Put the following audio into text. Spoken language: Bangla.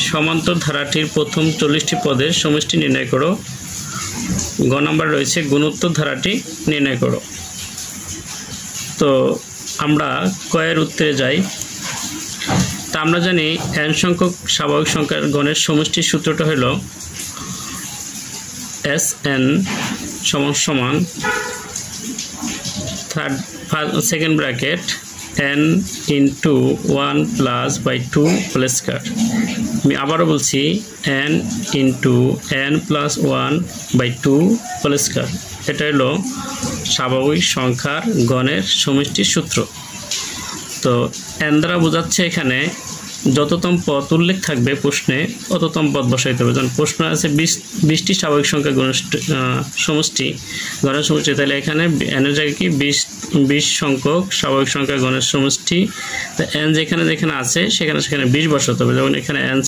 সমান্তর ধারাটির প্রথম 40টি পদের সমষ্টি নির্ণয় করো। গ নাম্বার রয়েছে গুণোত্তর ধারাটি নির্ণয় করো। তো আমরা কয়ের উত্তরে যাই। তা আমরা জানি n সংখ্যক স্বাভাবিক সংখ্যার গণের সমষ্টির সূত্রটা হলো Sn সমান second bracket n into 1 plus by 2 whole square. আমি আবারও বলছি n into n plus 1 by 2 whole square. এটা হলো স্বাভাবিক সংখ্যার গণের সমষ্টির সূত্র। তো n দ্বারা বোঝাচ্ছে এখানে যততম পদ উল্লেখ থাকবে প্রশ্নে তততম পদ বসাইতে হবে। যেমন প্রশ্ন আছে 20টি স্বাভাবিক সংখ্যা সমষ্টি গণের সমষ্টি, তাহলে এখানে n এর জায়গায় কি 20 সংখ্যক স্বাভাবিক সংখ্যা গণের সমষ্টি। তো n যেখানে আছে সেখানে 20 বসাতে হবে। যেমন এখানে n